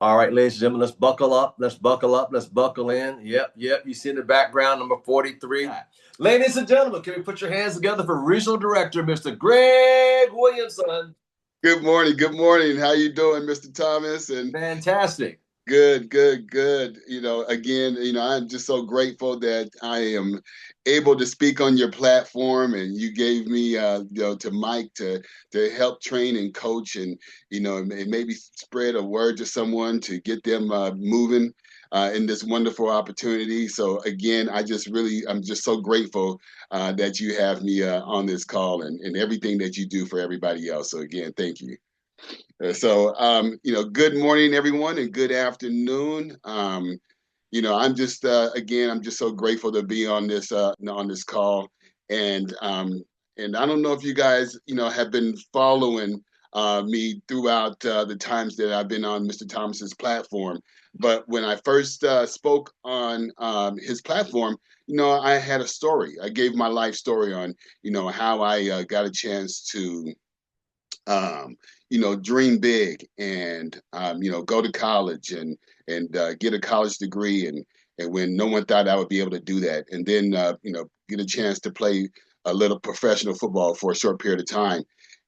All right, ladies and gentlemen, let's buckle up. Let's buckle up. Let's buckle in. Yep, yep. You see in the background, number 43. Ladies and gentlemen, can we put your hands together for Regional Director, Mr. Greg Williamson? Good morning. Good morning. How you doing, Mr. Thomas? And Fantastic. good, good, good. Again, I'm just so grateful that I am able to speak on your platform, and you gave me, to Mike to help train and coach, and and maybe spread a word to someone to get them moving in this wonderful opportunity. So again, I'm just so grateful that you have me on this call and everything that you do for everybody else. So again, thank you. Good morning, everyone, and good afternoon. I'm just so grateful to be on this call, and and I don't know if you guys, have been following me throughout the times that I've been on Mr. Thomas's platform. But when I first spoke on his platform, I had a story. I gave my life story on, how I got a chance to dream big and go to college and get a college degree and when no one thought I would be able to do that, and then get a chance to play a little professional football for a short period of time,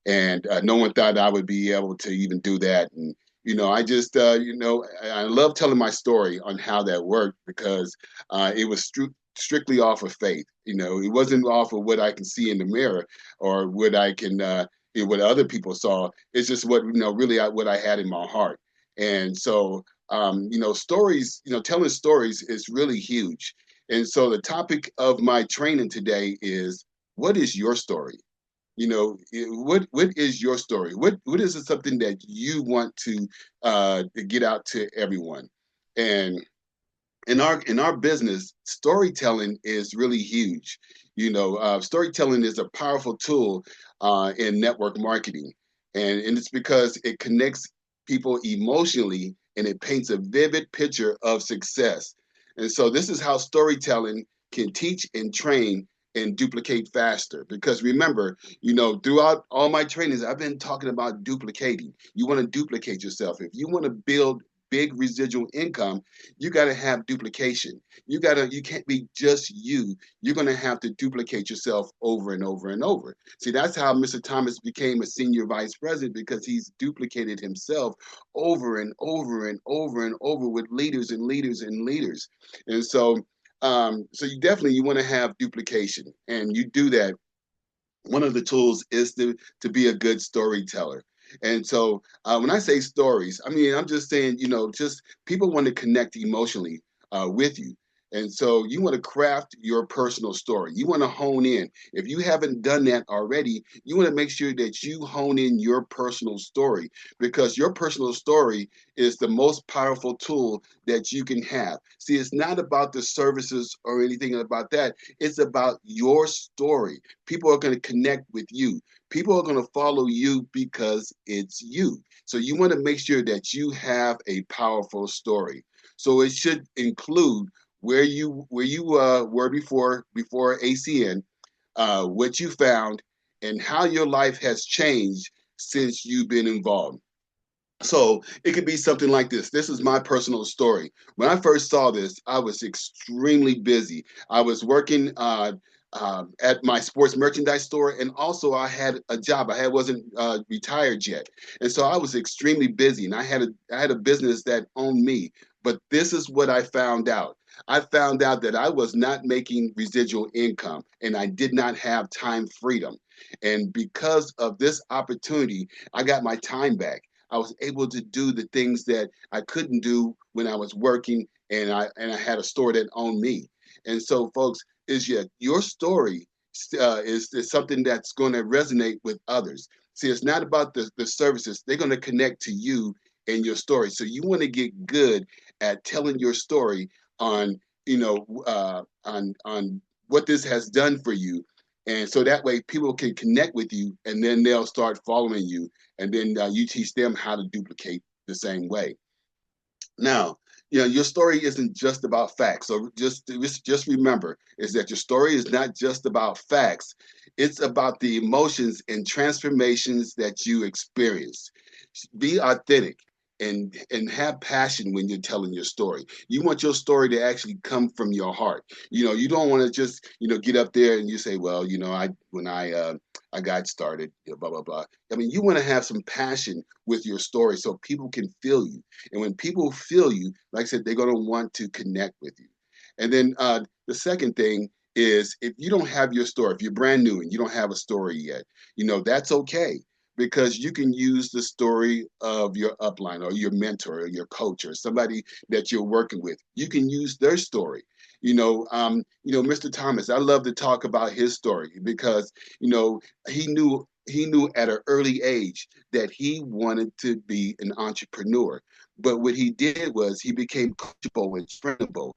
and no one thought I would be able to even do that. And I love telling my story on how that worked because it was strictly off of faith. It wasn't off of what I can see in the mirror or what I can what other people saw. It's just what really what I had in my heart. And so stories, telling stories is really huge. And so the topic of my training today is, what is your story? What is your story? What is it, something that you want to get out to everyone? And in our business, storytelling is really huge. Storytelling is a powerful tool in network marketing, and it's because it connects people emotionally and it paints a vivid picture of success. And so this is how storytelling can teach and train and duplicate faster. Because remember, throughout all my trainings, I've been talking about duplicating. You want to duplicate yourself. If you want to build big residual income, you got to have duplication. You can't be just you. You're going to have to duplicate yourself over and over and over. See, that's how Mr. Thomas became a senior vice president, because he's duplicated himself over and over and over and over with leaders and leaders and leaders. And so you want to have duplication, and you do that. One of the tools is to be a good storyteller. And so when I say stories, I mean, I'm just saying, just people want to connect emotionally with you. And so you want to craft your personal story. You want to hone in. If you haven't done that already, you want to make sure that you hone in your personal story, because your personal story is the most powerful tool that you can have. See, it's not about the services or anything about that. It's about your story. People are going to connect with you. People are going to follow you because it's you. So you want to make sure that you have a powerful story. So it should include where you were before ACN, what you found, and how your life has changed since you've been involved. So it could be something like this. This is my personal story. When I first saw this, I was extremely busy. I was working at my sports merchandise store, and also I had a job. I wasn't retired yet, and so I was extremely busy. And I had a business that owned me. But this is what I found out. I found out that I was not making residual income, and I did not have time freedom. And because of this opportunity, I got my time back. I was able to do the things that I couldn't do when I was working, and I had a store that owned me. And so, folks, is your story is something that's going to resonate with others. See, it's not about the services; they're going to connect to you and your story. So you want to get good at telling your story on on what this has done for you, and so that way people can connect with you, and then they'll start following you, and then you teach them how to duplicate the same way. Now, your story isn't just about facts. So just remember is that your story is not just about facts. It's about the emotions and transformations that you experience. Be authentic. and have passion when you're telling your story. You want your story to actually come from your heart. You don't want to just get up there and you say, well, I got started, blah blah blah. I mean, you want to have some passion with your story so people can feel you. And when people feel you, like I said, they're going to want to connect with you. And then the second thing is, if you don't have your story, if you're brand new and you don't have a story yet, that's okay, because you can use the story of your upline or your mentor or your coach or somebody that you're working with. You can use their story. Mr. Thomas, I love to talk about his story because, he knew at an early age that he wanted to be an entrepreneur. But what he did was he became coachable and trainable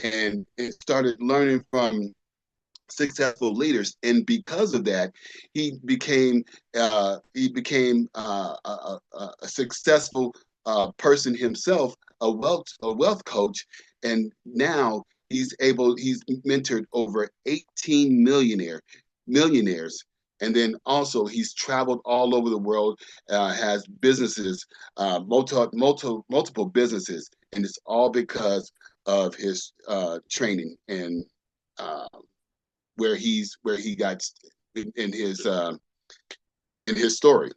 and started learning from successful leaders, and because of that, he became a successful person himself, a wealth coach, and now he's mentored over 18 millionaires, and then also he's traveled all over the world, has businesses, multiple businesses, and it's all because of his training and uh, where he got in his story.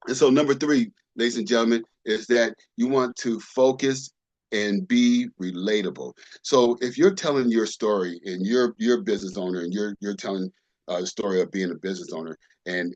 And so number three, ladies and gentlemen, is that you want to focus and be relatable. So if you're telling your story and you're a business owner and you're telling the story of being a business owner, and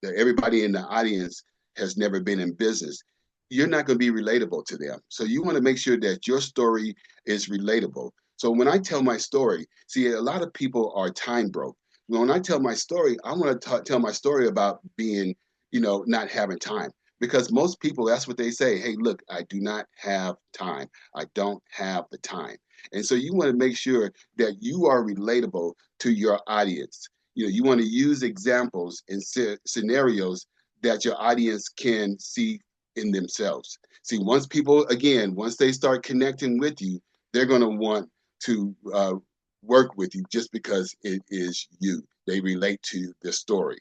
that everybody in the audience has never been in business, you're not going to be relatable to them. So you want to make sure that your story is relatable. So when I tell my story, see, a lot of people are time broke. When I tell my story, I want to tell my story about being, not having time. Because most people, that's what they say. Hey, look, I do not have time. I don't have the time. And so you want to make sure that you are relatable to your audience. You want to use examples and scenarios that your audience can see in themselves. See, once they start connecting with you, they're going to want to work with you just because it is you. They relate to the story.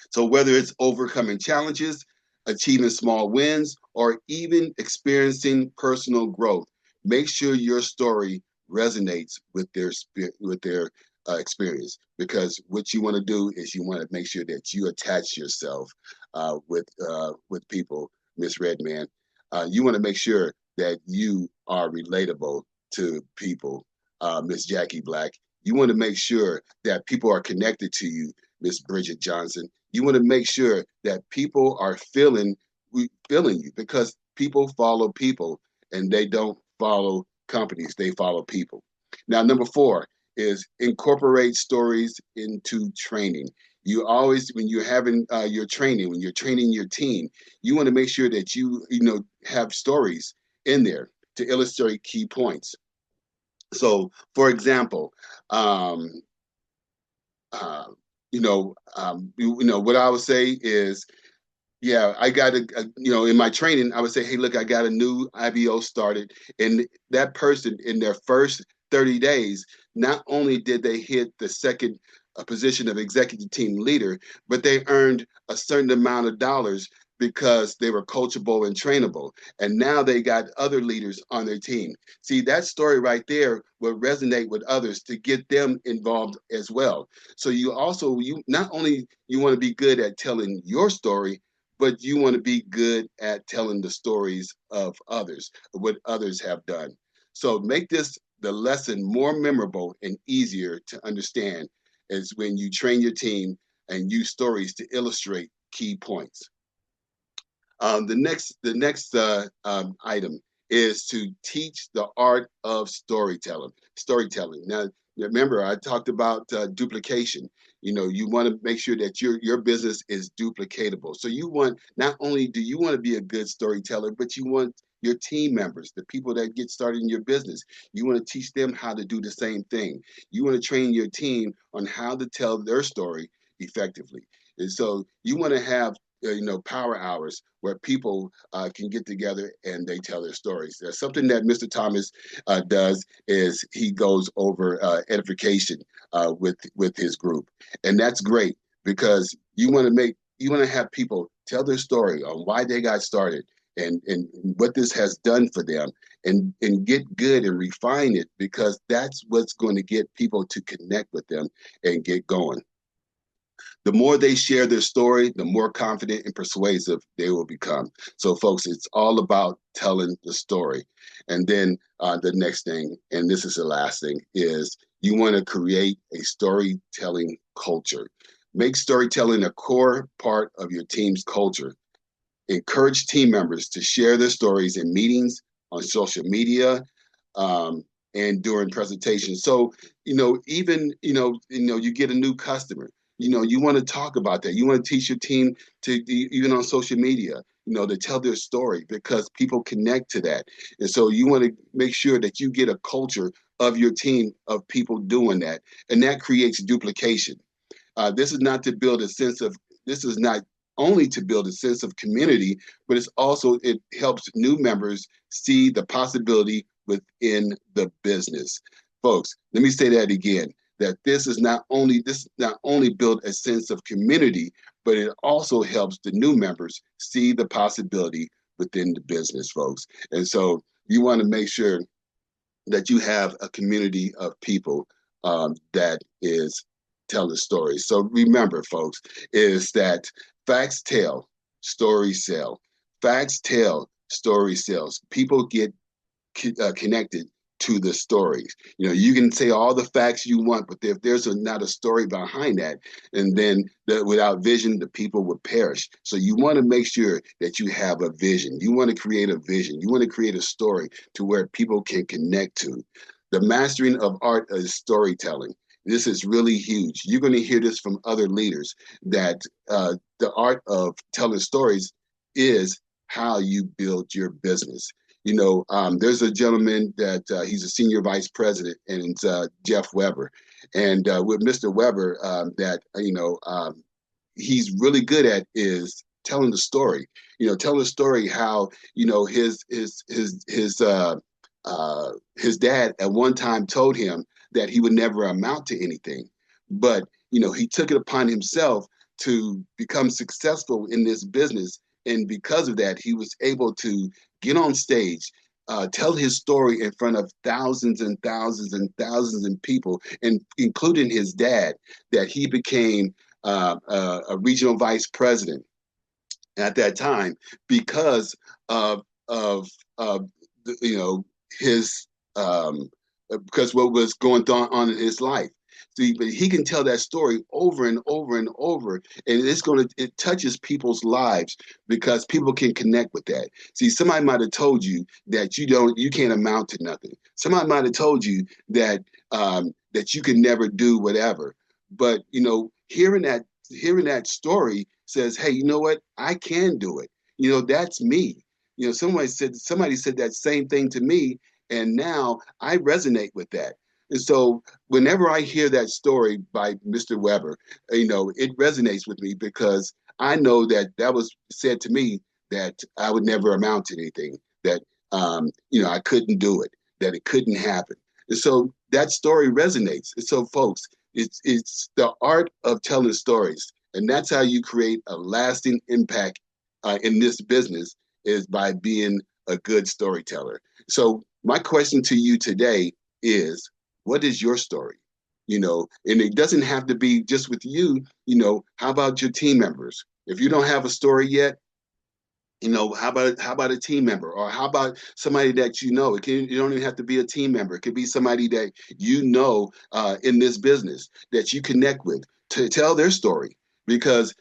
So whether it's overcoming challenges, achieving small wins, or even experiencing personal growth, make sure your story resonates with their experience. Because what you want to do is you want to make sure that you attach yourself with people, Miss Redman. You want to make sure that you are relatable to people, Miss Jackie Black. You want to make sure that people are connected to you, Miss Bridget Johnson. You want to make sure that people are feeling you, because people follow people and they don't follow companies, they follow people. Now, number four is incorporate stories into training. You always, when you're having your training, when you're training your team, you want to make sure that you have stories in there to illustrate key points. So, for example, um, uh, what I would say is, yeah, I got in my training, I would say, hey, look, I got a new IBO started. And that person in their first 30 days, not only did they hit the second position of executive team leader, but they earned a certain amount of dollars because they were coachable and trainable. And now they got other leaders on their team. See, that story right there will resonate with others to get them involved as well. So you not only you want to be good at telling your story, but you want to be good at telling the stories of others, what others have done. So make this the lesson more memorable and easier to understand is when you train your team and use stories to illustrate key points. The next item is to teach the art of storytelling. Now, remember, I talked about duplication. You want to make sure that your business is duplicatable. So not only do you want to be a good storyteller, but you want your team members, the people that get started in your business, you want to teach them how to do the same thing. You want to train your team on how to tell their story effectively. And so you want to have power hours where people can get together and they tell their stories. There's something that Mr. Thomas does is he goes over edification with his group, and that's great because you want to have people tell their story on why they got started, and what this has done for them, and get good and refine it, because that's what's going to get people to connect with them and get going. The more they share their story, the more confident and persuasive they will become. So, folks, it's all about telling the story. And then the next thing, and this is the last thing, is you want to create a storytelling culture. Make storytelling a core part of your team's culture. Encourage team members to share their stories in meetings, on social media, and during presentations. So, even, you get a new customer, you want to talk about that. You want to teach your team to, even on social media, to tell their story, because people connect to that. And so you want to make sure that you get a culture of your team of people doing that. And that creates duplication. This is not to build a sense of, this is not only to build a sense of community, but it helps new members see the possibility within the business. Folks, let me say that again, that this not only build a sense of community, but it also helps the new members see the possibility within the business, folks. And so you want to make sure that you have a community of people that is telling stories. So remember, folks, is that facts tell, stories sell. Facts tell, stories sells. People get connected to the stories. You can say all the facts you want, but if there's not a story behind that, and then without vision, the people would perish. So you want to make sure that you have a vision. You want to create a vision. You want to create a story to where people can connect to. The mastering of art is storytelling. This is really huge. You're going to hear this from other leaders, that the art of telling stories is how you build your business. There's a gentleman that he's a senior vice president, and it's Jeff Weber. And with Mr. Weber, he's really good at is telling the story. Telling the story how his dad at one time told him that he would never amount to anything, but he took it upon himself to become successful in this business. And because of that, he was able to get on stage, tell his story in front of thousands and thousands and thousands of people, and including his dad, that he became a regional vice president at that time because of his because what was going on in his life. See, but he can tell that story over and over and over, and it touches people's lives because people can connect with that. See, somebody might have told you that you can't amount to nothing. Somebody might have told you that that you can never do whatever. But hearing that story says, hey, you know what? I can do it. That's me. Somebody said that same thing to me, and now I resonate with that. And so whenever I hear that story by Mr. Weber, it resonates with me because I know that was said to me that I would never amount to anything, that, I couldn't do it, that it couldn't happen. And so that story resonates. And so, folks, it's the art of telling stories. And that's how you create a lasting impact in this business, is by being a good storyteller. So my question to you today is, what is your story? And it doesn't have to be just with you. How about your team members? If you don't have a story yet, how about a team member, or how about somebody that you don't even have to be a team member. It could be somebody that in this business that you connect with to tell their story, because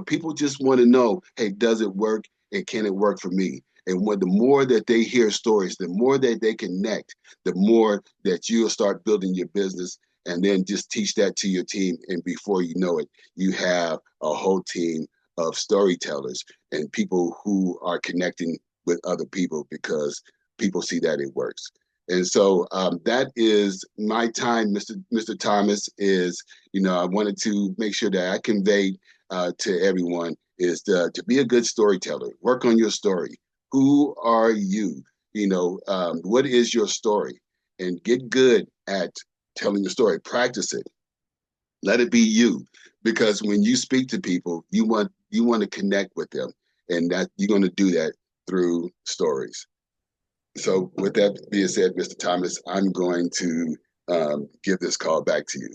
people just want to know, hey, does it work, and can it work for me? And the more that they hear stories, the more that they connect, the more that you'll start building your business, and then just teach that to your team. And before you know it, you have a whole team of storytellers and people who are connecting with other people because people see that it works. And so that is my time, Mr. Thomas. I wanted to make sure that I conveyed to everyone is to be a good storyteller. Work on your story. Who are you? What is your story? And get good at telling your story. Practice it. Let it be you, because when you speak to people, you want to connect with them, and that you're going to do that through stories. So with that being said, Mr. Thomas, I'm going to give this call back to you.